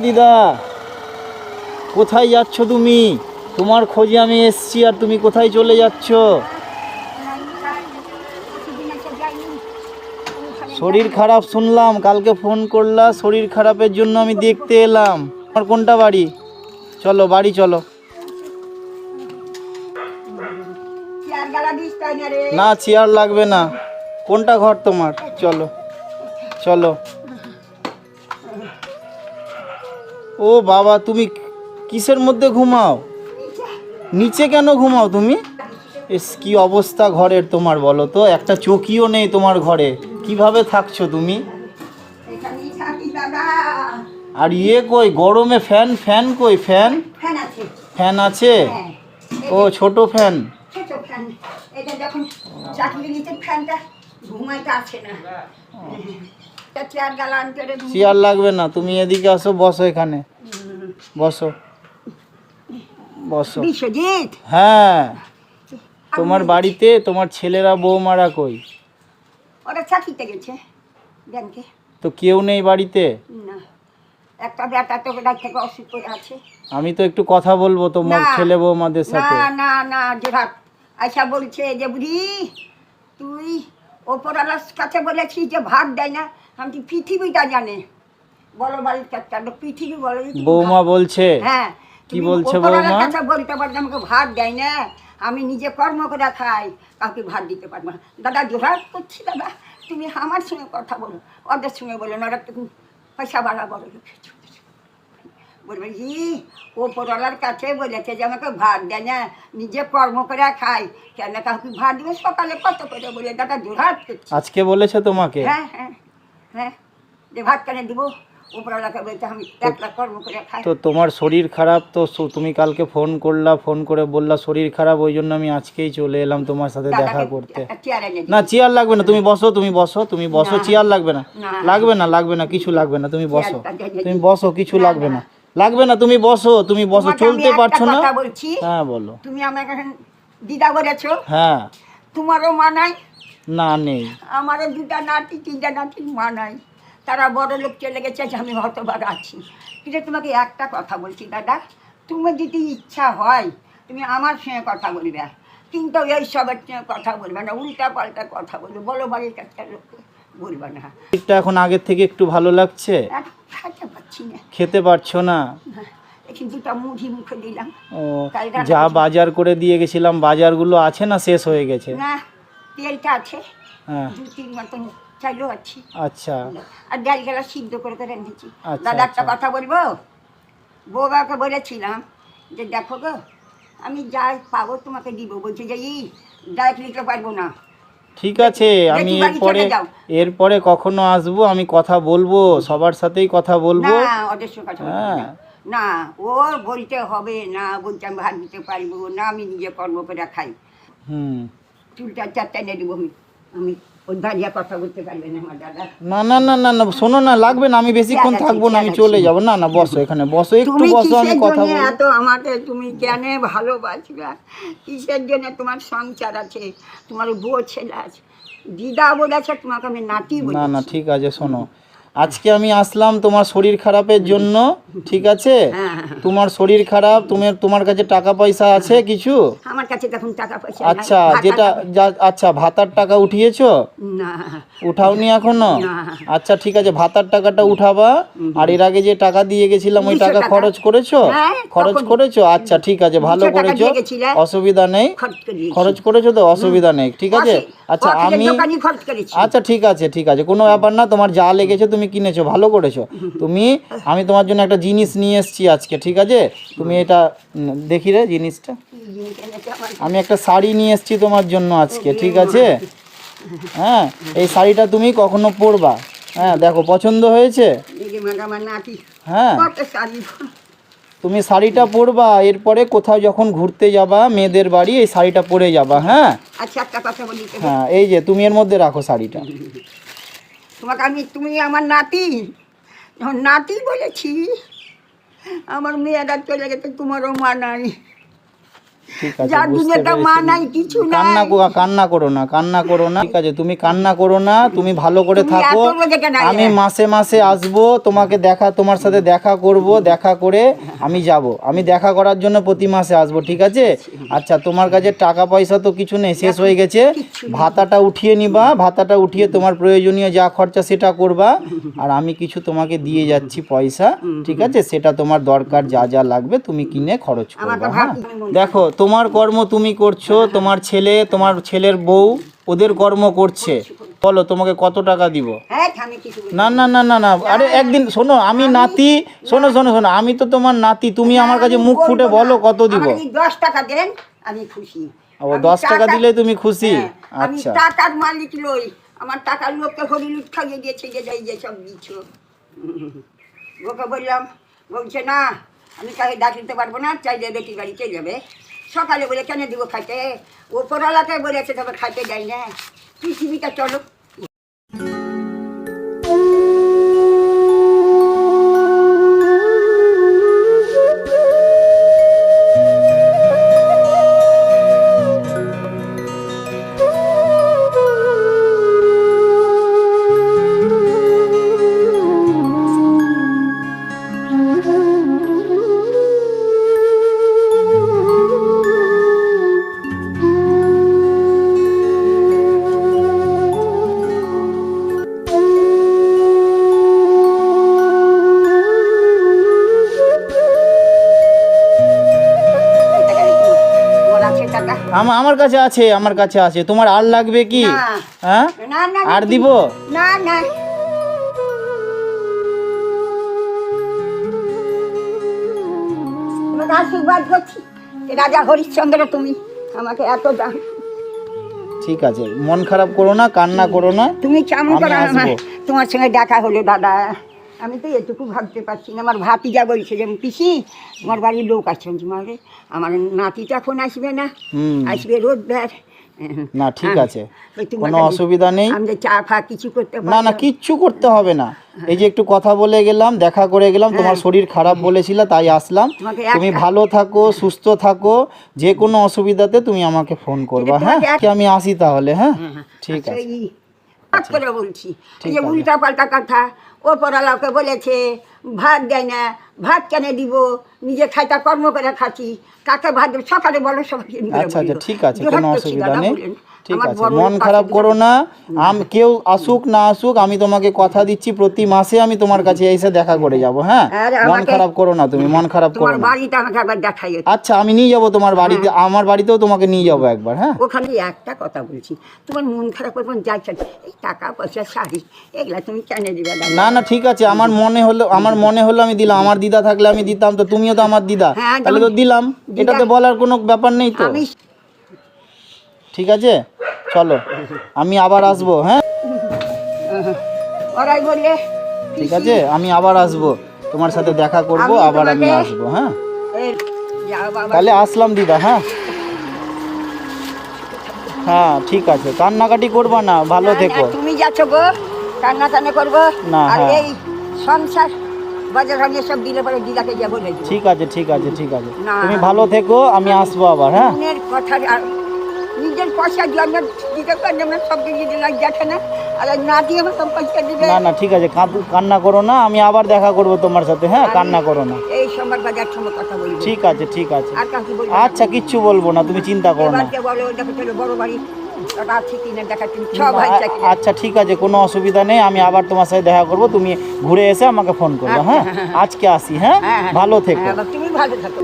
দিদা, কোথায় যাচ্ছ তুমি? তোমার খোঁজে আমি এসছি আর তুমি কোথায় চলে যাচ্ছ? শরীর খারাপ শুনলাম, কালকে ফোন করলা, শরীর খারাপের জন্য আমি দেখতে এলাম। আমার কোনটা বাড়ি? চলো বাড়ি চলো। না চেয়ার লাগবে না। কোনটা ঘর তোমার? চলো চলো। ও বাবা, তুমি কিসের মধ্যে ঘুমাও? নিচে কেন ঘুমাও তুমি? এস কি অবস্থা ঘরের তোমার বলো তো, একটা চৌকিও নেই তোমার ঘরে, কিভাবে থাকছো তুমি? আর ইয়ে কই গরমে ফ্যান? ফ্যান কই? ফ্যান ফ্যান আছে? ও ছোট ফ্যান। চেয়ার লাগবে না, তুমি এদিকে আসো, বসো এখানে, বসো বসো। হ্যাঁ, তোমার বাড়িতে তোমার ছেলেরা বৌমারা কই? ওরা চাকরিতে গেছে ব্যাংকে। তো কেউ নেই বাড়িতে? না, একটা বেটা তো রাত থেকে অসুখ করে আছে। আমি তো একটু কথা বলবো তোমার ছেলে বৌমাদের সাথে। না না না, জোরাত আয়সা বলছে যে বুড়ি তুই ওপরওয়ালার কাছে বলেছিস যে ভাত দেয় না, আমি পৃথিবীটা জানে বলো বাড়ির কাছে পৃথিবী বলো। বৌমা বলছে? হ্যাঁ। কি বলছে বৌমা? কাছে বলতে পারবে আমাকে ভাত দেয় না, আমি নিজে কর্ম করে খাই, কাউকে ভাত দিতে পারবো না। দাদা জোরাত করছি, দাদা তুমি আমার সঙ্গে কথা বলো, ওদের সঙ্গে বলো না, ওরা তো পয়সা বাড়া বড় লোক বলবে জি ওপরওয়ালার কাছে বলেছে যে আমাকে ভাত দেয় না, নিজে কর্ম করে খাই, কেন কাউকে ভাত দেবে? সকালে কত করে বলে দাদা জোরাত করছি। আজকে বলেছে তোমাকে? হ্যাঁ হ্যাঁ হ্যাঁ, যে ভাত কেন দিব, ওপরওয়ালাকে বলতে আমি একলা কর্ম করে খাই। তো তোমার শরীর খারাপ, তো তুমি কালকে ফোন করলা, ফোন করে বললা শরীর খারাপ, ওই জন্য আমি আজকেই চলে এলাম তোমার সাথে দেখা করতে। না চেয়ার লাগবে না, তুমি বসো, তুমি বসো, তুমি বসো, চেয়ার লাগবে না, লাগবে না, লাগবে না, কিছু লাগবে না, তুমি বসো, তুমি বসো, কিছু লাগবে না, লাগবে না, তুমি বসো, তুমি বসো, চলতে পারছো না? হ্যাঁ বলো। তুমি আমাকে দিদা বলেছো? হ্যাঁ। তোমারও মা নাই? না নেই। আমারও দুটা নাতি তিনটা নাতির মা নাই, তারা বড় লোক চলে গেছে, আমি হতভাগা আছি। কিন্তু তোমাকে একটা কথা বলছি দাদা, তুমি যদি ইচ্ছা হয় তুমি আমার সঙ্গে কথা বলবে, কিন্তু এই সবের সঙ্গে কথা বলবে না, উল্টা পাল্টা কথা বলবে, বলো বাড়ির কাছে লোককে বলবে না। এটা এখন আগের থেকে একটু ভালো লাগছে? খেতে পারছি না। খেতে পারছো না? দুটা মুড়ি মুখে দিলাম। ও, যা বাজার করে দিয়ে গেছিলাম, বাজারগুলো আছে না শেষ হয়ে গেছে? না, তেলটা আছে। হ্যাঁ, 2-3 মতন চাইলেও আছে। আচ্ছা। আর ডাল গেলা সিদ্ধ করে রেখেছি। দাদা একটা কথা বলবো, বৌবাকে বলেছিলাম যে দেখো গো আমি যাই পাবো তোমাকে দিব, বলছে যে ডাইরেক্ট নিতে পারবো না। ঠিক আছে, আমি এরপরে কখনো আসবো, আমি কথা বলবো, সবার সাথেই কথা বলবো। না, ওদের সঙ্গে কথা বলবো না, ও বলতে হবে না, বলতে আমি ভাত দিতে পারবো না, আমি নিজে কর্ম করে খাই। চুলটা 4টা এনে দিব আমি ওই দাঁড়িয়ে কথা বলতে পারবে না আমার দাদা। না না না না না, শোনো না, লাগবে না, আমি বেশিক্ষণ থাকবো না, আমি চলে যাবো। না না, বসো এখানে, বসো, একটু বসো, আমি কথা বলবো। এত আমাকে তুমি কেন ভালোবাসবে? কিসের জন্য? তোমার সংসার আছে, তোমার বউ ছেলে আছে, দিদা বলেছে তোমাকে আমি নাতি বলি। না না ঠিক আছে, শোনো, আজকে আমি আসলাম তোমার শরীর খারাপের জন্য, ঠিক আছে? তোমার শরীর খারাপ, তোমার কাছে টাকা পয়সা আছে কিছু? আমার কাছে তখন টাকা পয়সা। আচ্ছা, যেটা আচ্ছা ভাতার টাকা উঠিয়েছো? না, উঠাওনি এখনো? আচ্ছা ঠিক আছে, ভাতার টাকাটা উঠাবা। আর এর আগে যে টাকা দিয়ে গেছিলাম ওই টাকা খরচ করেছো? খরচ করেছো? আচ্ছা ঠিক আছে, ভালো করেছো, অসুবিধা নেই, খরচ করেছো তো, অসুবিধা নেই, ঠিক আছে? আচ্ছা আমি আচ্ছা ঠিক আছে, ঠিক আছে, কোনো ব্যাপার না, তোমার যা লেগেছে তুমি কিনেছো, ভালো করেছো তুমি। আমি তোমার জন্য একটা জিনিস নিয়ে এসেছি আজকে, ঠিক আছে? তুমি এটা দেখি রে জিনিসটা, আমি একটা শাড়ি নিয়ে এসেছি তোমার জন্য আজকে, ঠিক আছে? হ্যাঁ, এই শাড়িটা তুমি কখনো পরবা, হ্যাঁ, দেখো পছন্দ হয়েছে? হ্যাঁ, তুমি শাড়িটা পরবা, এরপরে কোথাও যখন ঘুরতে যাবা মেয়েদের বাড়ি, এই শাড়িটা পরে যাবা। হ্যাঁ হ্যাঁ, এই যে তুমি এর মধ্যে রাখো শাড়িটা। তুমি আমার নাতি, যখন নাতি বলেছি, আমার মেয়েরা চলে গেছে, তোমারও মা নাই, ঠিক আছে, যার বুঝতে দুনিয়াটা মা পেরেছি। নাই, কিছু কান্না নাই। কান্না করো না, কান্না করো না, ঠিক আছে, তুমি কান্না করো না, তুমি ভালো করে তুমি থাকো। এত বোঝে কেন? আমি মাসে মাসে আসবো, তোমাকে তোমার সাথে দেখা করব, দেখা করে আমি যাব, আমি দেখা করার জন্য প্রতি মাসে আসবো, ঠিক আছে? আচ্ছা, তোমার কাছে টাকা পয়সা তো কিছু নেই, শেষ হয়ে গেছে, ভাতাটা উঠিয়ে নিবা, ভাতাটা উঠিয়ে তোমার প্রয়োজনীয় যা খরচা সেটা করবা, আর আমি কিছু তোমাকে দিয়ে যাচ্ছি পয়সা, ঠিক আছে? সেটা তোমার দরকার যা যা লাগবে তুমি কিনে খরচ করবা, হ্যাঁ? দেখো, তোমার কর্ম তুমি করছো, তোমার ছেলে, তোমার ছেলের বউ ওদের কর্ম করছে, বলো তোমাকে কত টাকা দিব? হ্যাঁ, আমি কিছু বলি না না না না না, আরে একদিন শোনো, আমি নাতি, শোনো শোনো শোনো, আমি তো তোমার নাতি, তুমি আমার কাছে মুখ ফুটে বলো কত দিব? আমাকে 10 টাকা দেন, আমি খুশি। ও, আমি 10 টাকা দিলে তুমি খুশি? হ্যাঁ, আমি আচ্ছা, টাকার মালিক লই, আমার টাকার লোককে হরিলুট খাইয়ে দিয়েছে, যে যাই যে সব দিচ্ছ। ওকে বললাম, বলছে না আমি কাকে ডাক দিতে পারবো না, চাইলে বেটি বাড়ি চলে যাবে। সকালে বলে কেন দিব খাইতে, ওপরওয়ালাকে বলেছে তবে খাইতে যাই না, পৃথিবীটা চলো। তোমার আছে টাকা? আমার কাছে আছে, আমার কাছে আছে, তোমার আর লাগবে কি? না। হ্যাঁ, না না আর দিব? না না, তোমাকে আশীর্বাদ করছি, রাজা হরিশ্চন্দ্র তুমি আমাকে এত দাম। ঠিক আছে, মন খারাপ করো না, কান্না করো না, তুমি কেমন আমি করে আসবো। তোমার সঙ্গে দেখা হলো দাদা, আমি তো এটুকু ভাবতে পারছি না। আমার ভাতিজা বলছে যে পিসি তোমার বাড়ির লোক আসছেন, তোমাকে আমার নাতিটা এখন আসবে না, আসবে রোববার। না, ঠিক আছে, তুমি কোনো আমাকে অসুবিধা নেই। আমি যে চা ফা কিছু করতে না না, কিচ্ছু করতে হবে না, এই যে একটু কথা বলে গেলাম, দেখা করে গেলাম, তোমার শরীর খারাপ বলেছিল তাই আসলাম। তোমাকে তুমি ভালো থাকো, সুস্থ থাকো, যে কোনো অসুবিধাতে তুমি আমাকে ফোন করবা, হ্যাঁ? কি আমি আসি তাহলে, হ্যাঁ? ঠিক আছে, করে বলছি, এই যে উল্টা পাল্টা কথা, ও পড়ালাকে বলেছে ভাত দেয় না, ভাত কেন দিব, নিজে খাইটা কর্ম করে খাচ্ছি, কাকে ভাত দেব? সকালে বলো সবাই। আচ্ছা আচ্ছা, ঠিক আছে, কোনো অসুবিধা নেই, ঠিক আছে, মন খারাপ করো না, কেউ আসুক না আসুক, আমি তোমাকে কথা দিচ্ছি প্রতি মাসে আমি তোমার কাছে এসে দেখা করে যাব, হ্যাঁ? মন খারাপ করো না, তুমি মন খারাপ করো তোমার না। বাড়িটা আমাকে একবার দেখাই। আচ্ছা, আমি নিয়ে যাব তোমার বাড়িতে, আমার বাড়িতেও তোমাকে নিয়ে যাব একবার, হ্যাঁ? ওখানে একটা কথা বলছি, তোমার মন খারাপ করবেন যাইছেন, এই টাকা পয়সা শাড়ি এগুলা তুমি কেন দিবে? না না, ঠিক আছে, আমার মনে হলো আমি দিলাম, আমার দিদা থাকলে আমি দিতাম, তো তুমিও তো আমার দিদা, হ্যাঁ, তাহলে তো দিলাম, এটাতে বলার কোনো ব্যাপার নেই তো। আমি ঠিক আছে, চলো, আমি আবার আসবো, হ্যাঁ? ওরাই বললে ঠিক আছে, আমি আবার আসবো, তোমার সাথে দেখা করব, আমি আবার আমি তোমাকে- আসবো, হ্যাঁ? এই, যাও বাবা। তাহলে আসলাম দিদা, হ্যাঁ? হ্যাঁ, ঠিক আছে, কান্নাকাটি করবা না, ভালো না, না, থেকো। তুমি যাচ্ছ গো, কান্না কান্না করবো, না, আর হ্যাঁ। এই সংসার বাজার ভাঙে সব দিলে পরে দিদাকে যা বলে দিও। ঠিক আছে, ঠিক আছে, ঠিক আছে, না। তুমি ভালো থেকো, আমি আসবো আবার, হ্যাঁ? মনের কথা আর নিজের পয়সা দিয়ে আমরা দিতে পারলাম না, সব দিতে লাগ যাচ্ছে না, আর না দিয়ে আমার সব পয়সা দিবে। না না, ঠিক আছে, কান্না করো না, আমি আবার দেখা করব তোমার সাথে, হ্যাঁ? কান্না করো না, এই সোমবার বাজার সময় কথা বলবো। ঠিক আছে, ঠিক আছে, আর কাউকে বলবো না। আচ্ছা, কিচ্ছু বলবো না, তুমি চিন্তা করো না। এবারকে বলো দেখো চলো বড় বাড়ি, ওটা আছে কিনা দেখা, তুমি সব ভাই চাকরি। আচ্ছা, ঠিক আছে, কোনো অসুবিধা নেই, আমি আবার তোমার সাথে দেখা করব, তুমি ঘুরে এসে আমাকে ফোন করবে, হ্যাঁ? আজকে আসি, হ্যাঁ? ভালো থেকো। তুমি ভালো থাকো।